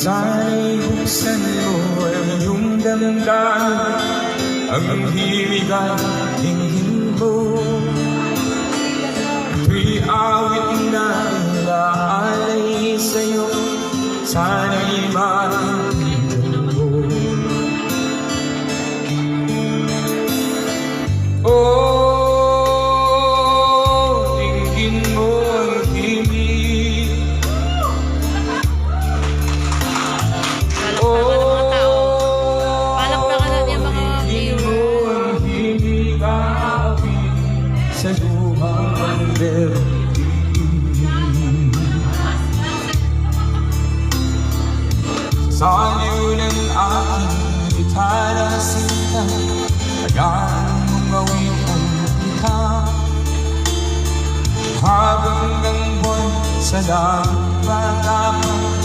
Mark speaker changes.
Speaker 1: Sana'y buksan mo ang iyong damdamin, ang himig ay tingin mo. Ito'y awit na ilaalay sa'yo, sana'y maintindihan mo. Oh, tingin mo ang himig. Sa lumang bertin, sa aliw ng aking gitara sinta, hayaan mong gawin ang ika. Habang hanggang buwan sa langit pagkapag